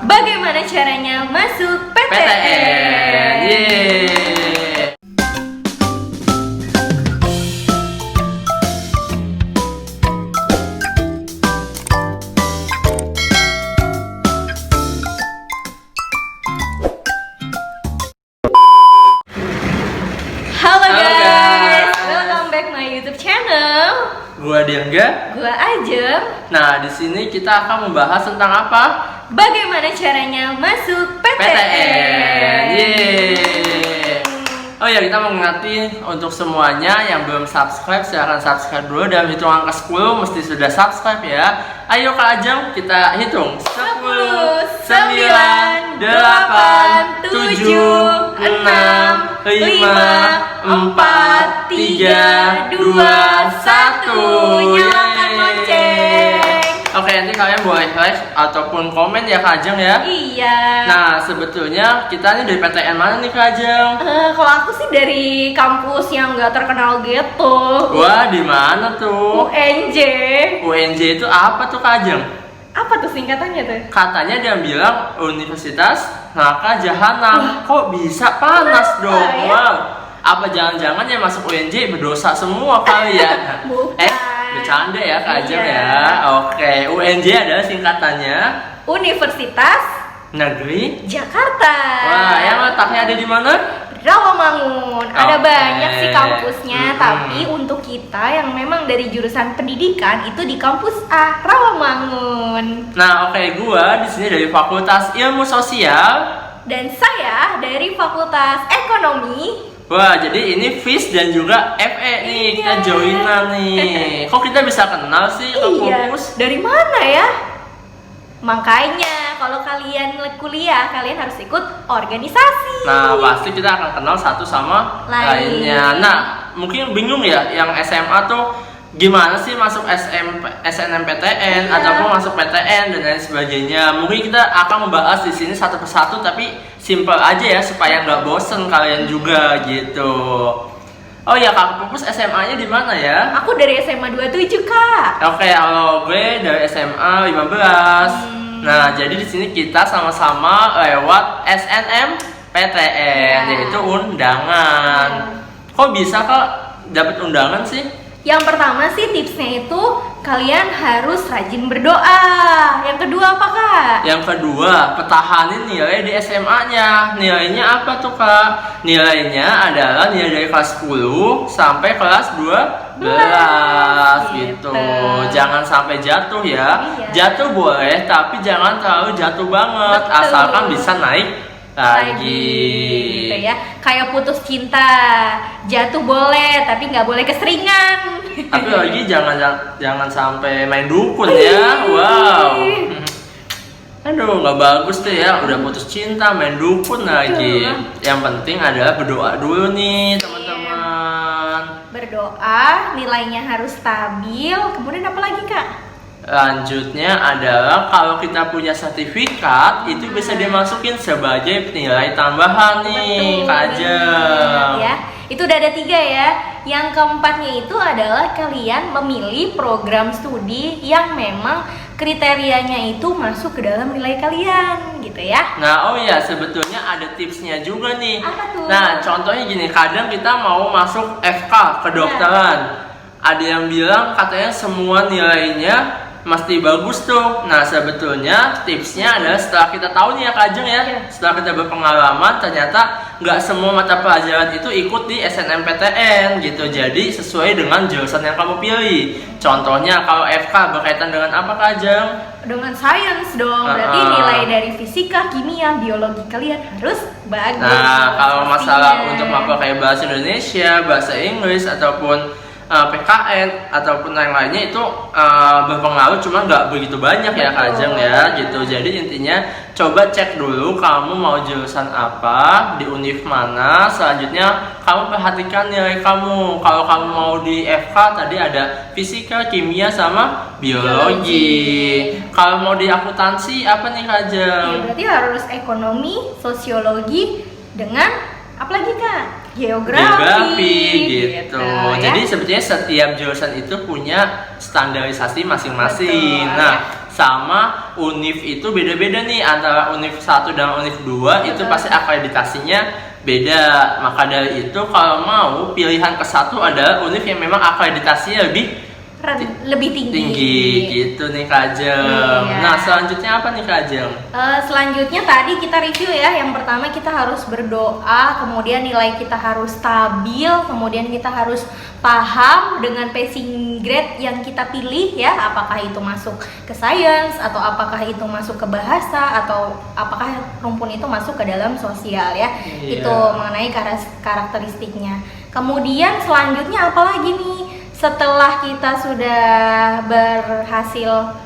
Bagaimana caranya masuk PTN? Yeay. Halo guys, guys. welcome back my YouTube channel. Gua Diangga. Gua Ajem. Nah, di sini kita akan membahas tentang apa? Bagaimana caranya masuk PTN. Yeay. Oh ya, kita mengingatkan untuk semuanya yang belum subscribe, silahkan subscribe dulu. Dalam hitungan ke 10 mesti sudah subscribe ya. Ayo Kak Ajeng, kita hitung 10, 9, 8, 7, 6, 5, 4, 3, 2, 1. Nyalakan lonceng. Oke, nanti kalian boleh like ataupun komen ya Kak Ajeng ya. Iya. Nah, sebetulnya kita ini dari PTN mana nih Kak Ajeng? Kalau aku sih dari kampus yang nggak terkenal gitu. Wah, di mana tuh? UNJ. UNJ itu apa tuh Kak Ajeng? Apa tuh singkatannya tuh? Katanya dia bilang Universitas Neraka Jahanam. Kok bisa panas dong? ya? Wow. Apa jangan-jangan yang masuk UNJ berdosa semua kali ya? Bukan. Bercanda ya Kak Ajeng Iya. ya. Oke, UNJ adalah singkatannya Universitas Negeri Jakarta. Wah, yang letaknya ada di mana? Rawamangun. Ada Oke. banyak sih kampusnya, Hmm. tapi untuk kita yang memang dari jurusan pendidikan itu di kampus A, Rawamangun. Nah, oke, gua di sini dari Fakultas Ilmu Sosial. Dan saya dari Fakultas Ekonomi. Wah, jadi ini FIS dan juga FE nih, kita Iya. joinan nih. Kok kita bisa kenal sih ke kampus? Dari mana ya? Makanya kalau kalian kuliah, kalian harus ikut organisasi. Nah, pasti kita akan kenal satu sama lainnya. Nah, mungkin bingung ya yang SMA tuh gimana sih masuk SNMPTN Iya. ataupun masuk PTN dan lain sebagainya. Mungkin kita akan membahas di sini satu persatu tapi simple aja ya supaya nggak bosen kalian juga gitu. Oh ya, Kak Pupus SMA-nya di mana ya? Aku dari SMA 27, Kak. Oke, kalau gue dari SMA 15. Nah, jadi di sini kita sama-sama lewat SNMPTN, Ya. yaitu undangan. Kok bisa Kak dapat undangan sih? Yang pertama sih tipsnya itu kalian harus rajin berdoa. Yang kedua apa, Kak? Yang kedua, pertahanin nilai di SMA-nya. Nilainya apa tuh Kak? Nilainya adalah nilai dari kelas 10 sampai kelas 12 gitu. Jangan sampai jatuh ya. Iya. Jatuh boleh, tapi jangan terlalu jatuh banget. Betul. Asalkan bisa naik lagi. Gitu ya. Kayak putus cinta. Jatuh boleh, tapi nggak boleh keseringan. Tapi lagi jangan sampai main dukun ya. Wow. Aduh, nggak bagus tuh ya. Udah putus cinta, main dukun lagi. Yang penting adalah berdoa dulu nih, teman-teman. Berdoa, nilainya harus stabil. Kemudian apa lagi, Kak? Lanjutnya adalah kalau kita punya sertifikat itu bisa dimasukin sebagai nilai tambahan nih, Kak Ajeng. Ya, itu udah ada 3 ya. Yang keempatnya itu adalah kalian memilih program studi yang memang kriterianya itu masuk ke dalam nilai kalian, gitu ya. Nah, oh ya, sebetulnya ada tipsnya juga nih. Apa tuh? Nah, contohnya gini, kadang kita mau masuk FK kedokteran. Ada yang bilang katanya semua nilainya mesti bagus tuh. Nah, sebetulnya tipsnya adalah setelah kita tahu nih ya Kak Ajeng ya, setelah kita berpengalaman ternyata nggak semua mata pelajaran itu ikut di SNMPTN gitu. Jadi sesuai dengan jurusan yang kamu pilih. Contohnya kalau FK berkaitan dengan apa Kak Ajeng? Dengan sains dong. Berarti nilai dari fisika, kimia, biologi kalian harus bagus. Nah, kalau masalah pastinya. untuk memakai bahasa Indonesia, bahasa Inggris ataupun PKN ataupun yang lainnya itu berpengaruh, cuma nggak begitu banyak ya Kak Ajeng ya gitu. Jadi intinya coba cek dulu kamu mau jurusan apa, di univ mana. Selanjutnya kamu perhatikan nilai kamu. Kalau kamu mau di FK tadi ada fisika, kimia sama biologi. Kalau mau di akuntansi apa nih Kak Ajeng? Ya, berarti harus ekonomi, sosiologi dengan apa lagi Kak? Geografi gitu. ya. Jadi sebetulnya setiap jurusan itu punya standarisasi masing-masing. Betul, Nah, sama univ itu beda-beda nih, antara univ 1 dan univ 2 itu pasti akreditasinya beda. Maka dari itu kalau mau pilihan ke satu adalah univ yang memang akreditasinya lebih tinggi gitu nih Kak Ajeng. Iya. Nah selanjutnya apa nih Kak Ajeng? Selanjutnya tadi kita review ya. Yang pertama kita harus berdoa, kemudian nilai kita harus stabil, kemudian kita harus paham dengan passing grade yang kita pilih ya. Apakah itu masuk ke science, atau apakah itu masuk ke bahasa, atau apakah rumpun itu masuk ke dalam sosial ya. Iya. Itu mengenai karakteristiknya. Kemudian selanjutnya apa lagi nih? Setelah kita sudah berhasil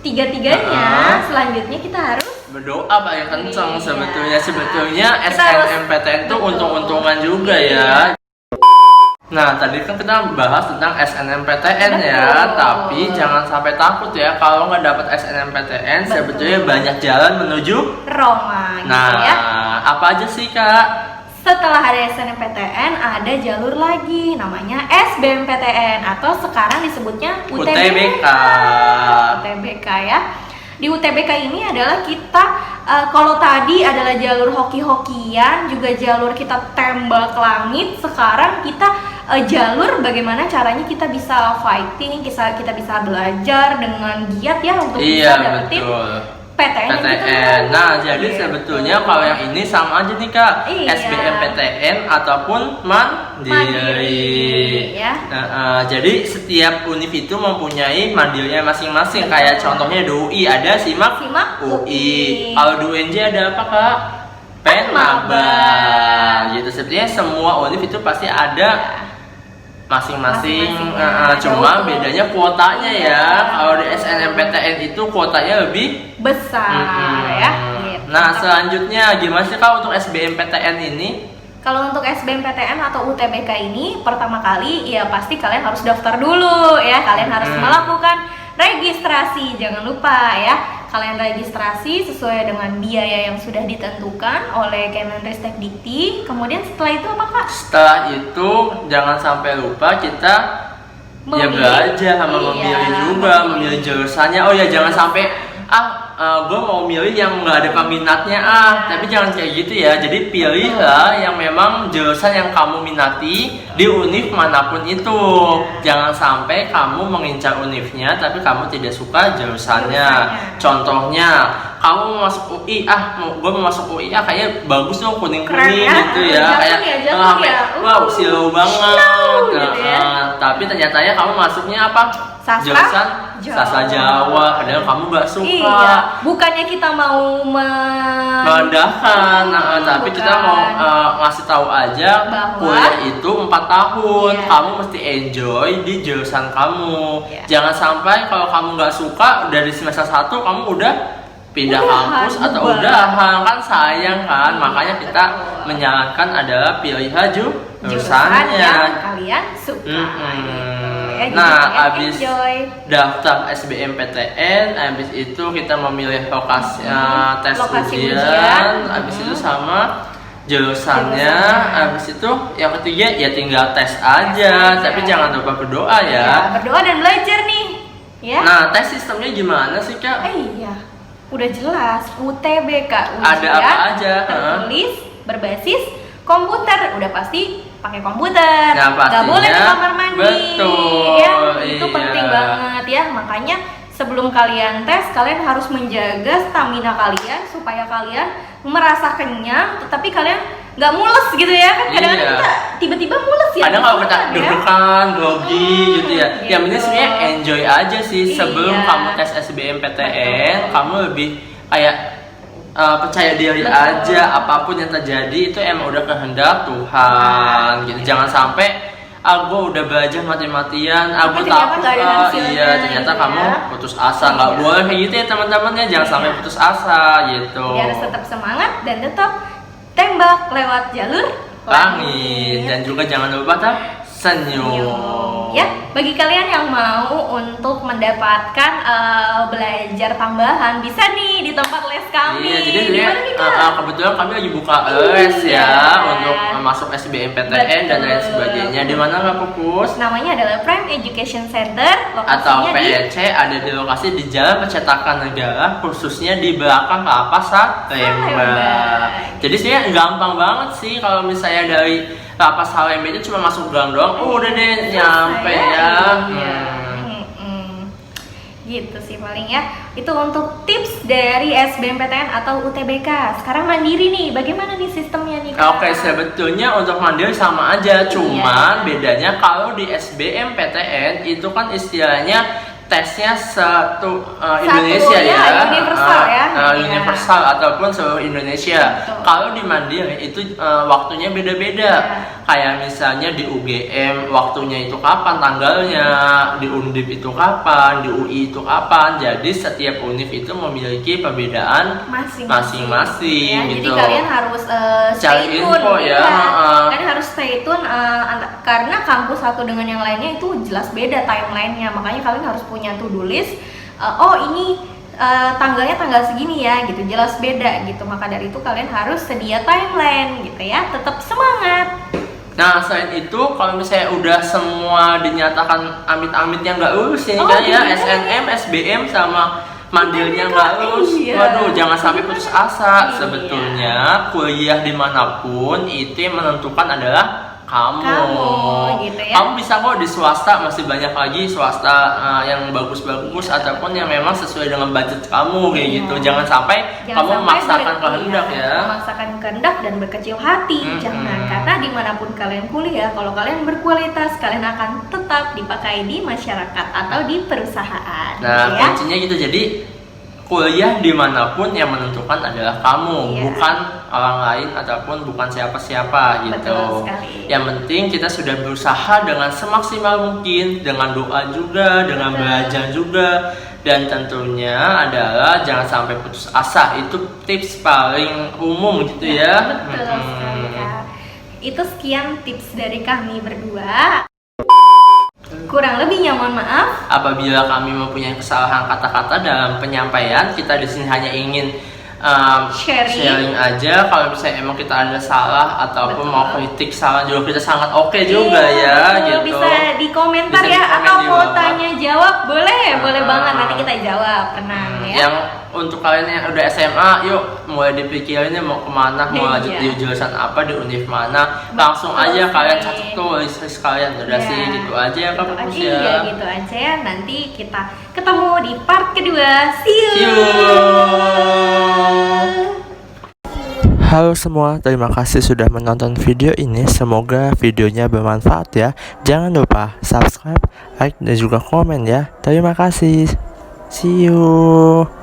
tiga-tiganya, selanjutnya kita harus Berdoa paling kenceng. Iya. Sebetulnya Kita harus- SNMPTN itu Betul. untung-untungan juga ya. Nah tadi kan kita bahas tentang SNMPTN ya, Betul. tapi jangan sampai takut ya kalau nggak dapat SNMPTN. Betul. Sebetulnya banyak jalan menuju. Roma Nah gitu ya. apa aja sih Kak? Setelah ada SNMPTN ada jalur lagi namanya SBMPTN atau sekarang disebutnya UTBK. UTBK ya. Di UTBK ini adalah kita kalau tadi adalah jalur hoki-hokian, juga jalur kita tembak langit. Sekarang kita jalur bagaimana caranya kita bisa fighting, kita bisa belajar dengan giat ya untuk bisa dapetin PTN yang kita PTN. mau. Nah, jadi Gitu. sebetulnya kalau yang ini sama aja nih Kak, Iya. SBMPTN ataupun mandiri. ya. Jadi setiap univ itu mempunyai mandirinya masing-masing. Kayak contohnya di UI ada SIMAK SIMAK UI. UI. Kalau di UNJ ada apa Kak? Penmaba. Gitu. Sebenarnya semua univ itu pasti ada masing-masing. Ada Cuma untuk- bedanya kuotanya ya. Iya. Kalau di SNMPTN itu kuotanya lebih Besar ya. Gitu. Nah selanjutnya gimana sih Kak untuk SBMPTN ini? Kalau untuk SBMPTN atau UTBK ini pertama kali ya pasti kalian harus daftar dulu ya. Kalian harus melakukan registrasi. Jangan lupa ya. Kalian registrasi sesuai dengan biaya yang sudah ditentukan oleh Kemendristekdikti. Kemudian setelah itu apa Kak? Setelah itu jangan sampai lupa kita ya Memilih. belajar sama Iya, memilih juga, memilih jurusannya. Oh ya jangan sampai gue mau milih yang nggak ada peminatnya tapi jangan kayak gitu ya. Jadi pilihlah yang memang jurusan yang kamu minati di univ manapun itu. Jangan sampai kamu mengincar univnya tapi kamu tidak suka jurusannya. Contohnya kamu mau masuk UI, gue mau masuk UI, kayaknya bagus dong kuning-kuning Keren ya? gitu ya, Jatuh kayak ya, jatuh ya. wow silau banget. gitu ya. Tapi ternyata kamu masuknya apa? Sastra Jurusan Jawa. sastra Jawa, padahal kamu gak suka. Iya, bukannya kita mau Merendahkan, tapi kita mau ngasih tahu aja Bahwa kuliah itu 4 tahun, Iya. kamu mesti enjoy di jurusan kamu. Iya. Jangan sampai kalau kamu nggak suka dari semester 1 kamu udah pindah Udahan, kampus atau bubar. udahan, kan sayang kan. Makanya kita Betul. menyarankan adalah pilih jurusan jurusannya. yang kalian suka. Mm-mm. Gitu ya. Jadi Nah, kalian abis enjoy. daftar SBMPTN, habis itu kita memilih lokasi tes Lokasi ujian, ujian. habis itu sama jurusannya, Jurusannya. habis itu yang ketiga ya tinggal tes aja, aja. tapi jangan lupa berdoa Ya, ya. berdoa dan belajar nih. Ya. Nah, tes sistemnya gimana sih Kak? Iya, udah jelas UTBK ujian Ada apa aja? tertulis berbasis komputer, udah pasti pakai komputer. Nah, Nggak pastinya. boleh di kamar mandi. Betul, Ya, itu iya. penting banget ya. Makanya sebelum kalian tes, kalian harus menjaga stamina kalian supaya kalian merasa kenyang, tetapi kalian nggak mules gitu ya kan? Kadang-kadang Iya. kita tiba-tiba mules ya. Kadang kalau kita kan, ya. deg-degan, grogi gitu ya. Yang penting Gitu. sebenarnya enjoy aja sih. Sebelum Iya. kamu tes SBMPTN, Betul. kamu lebih kayak percaya diri Betul. aja. Apapun yang terjadi itu emang udah kehendak Tuhan gitu. Jangan sampai gue udah belajar mati-matian, Tapi aku ternyata takut nggak ada hasilnya, iya ternyata gitu kamu ya. putus asa. Nggak Iya. boleh kayak gitu ya teman-teman ya. Jangan sampai Iya. putus asa gitu. Jadi harus tetap semangat dan tetap tembak lewat jalur Langit dan juga jangan lupa senyum. Ya, bagi kalian yang mau untuk mendapatkan belajar tambahan, bisa nih di tempat les kami. Iya, jadi Di mana nih, Kak? kebetulan kami lagi buka les Iya. ya untuk masuk SBMPTN dan lain Betul. sebagainya. Di mana nggak Pupus? Namanya adalah Prime Education Center, Atau lokasinya di PEC ada di lokasi di Jalan Percetakan Negara, khususnya di belakang Lapas Salemba. Salemba. Jadi sebenarnya gampang banget sih kalau misalnya dari Lapas Salemba itu cuma masuk gang doang, udah deh nyampe ya. Iya. Gitu sih paling ya. Itu untuk tips dari SBMPTN atau UTBK. Sekarang mandiri nih, bagaimana nih sistemnya nih, Kak? Oke, sebetulnya untuk mandiri sama aja, cuman bedanya kalau di SBMPTN itu kan istilahnya tesnya satu Indonesia ya, universal ya. universal ataupun seluruh Indonesia. Betul. Kalau di mandiri itu waktunya beda-beda. Ya. Kayak misalnya di UGM waktunya itu kapan tanggalnya, di Undip itu kapan, di UI itu kapan. Jadi setiap univ itu memiliki perbedaan masing-masing Ya, gitu. jadi kalian harus Cari stay info tune ya, Kalian harus stay tune karena kampus satu dengan yang lainnya itu jelas beda timelinenya. Makanya kalian harus punya to-do list. Oh ini tanggalnya tanggal segini ya gitu, jelas beda gitu. Maka dari itu kalian harus sedia timeline gitu ya. Tetap semangat. Nah, selain itu kalau misalnya udah semua dinyatakan amit-amit yang nggak lulus ya, Oh, kan ya iya. SNM, SBM sama mandilnya nggak lulus, Iya. waduh jangan sampai putus asa. Iya. Sebetulnya kuliah dimanapun itu yang menentukan adalah kamu gitu ya. Kamu bisa kok di swasta, masih banyak lagi swasta yang bagus-bagus ataupun yang memang sesuai dengan budget kamu kayak Iya. gitu. Jangan sampai kamu memaksakan kehendak ya. Memaksakan kehendak dan berkecil hati. Jangan, karena dimanapun kalian kuliah, kalau kalian berkualitas, kalian akan tetap dipakai di masyarakat atau di perusahaan. Nah, gitu ya. kuncinya gitu. Jadi kuliah dimanapun yang menentukan adalah kamu, Iya. bukan orang lain ataupun bukan siapa-siapa gitu. Betul sekali. Yang penting kita sudah berusaha dengan semaksimal mungkin, dengan doa juga, dengan Betul. belajar juga, dan tentunya adalah jangan sampai putus asa. Itu tips paling umum gitu ya. Betul sekali, Kak. Itu sekian tips dari kami berdua. Kurang lebihnya mohon maaf. Apabila kami mempunyai kesalahan kata-kata dalam penyampaian, kita di sini hanya ingin sharing aja. Kalau misalnya emang kita ada salah ataupun Betul. mau kritik, saran juga kita sangat oke juga Iya, ya betul. gitu. Bisa di komentar Bisa ya, di komen atau di mau bawah. tanya jawab boleh, boleh Ah. banget, nanti kita jawab, tenang ya. Yang untuk kalian yang udah SMA, yuk mulai dipikirin mau kemana, mau lanjut Iya. di jurusan apa, di univ mana, langsung Betul aja kalian sekali. catat tuh list kalian. Udah Ya, sih gitu aja ya Kak gitu Pupus aja, ya. iya, gitu aja ya. Nanti kita ketemu di part kedua. See you. See you. Halo semua, terima kasih sudah menonton video ini. Semoga videonya bermanfaat ya. Jangan lupa subscribe, like, dan juga komen ya. Terima kasih. See you.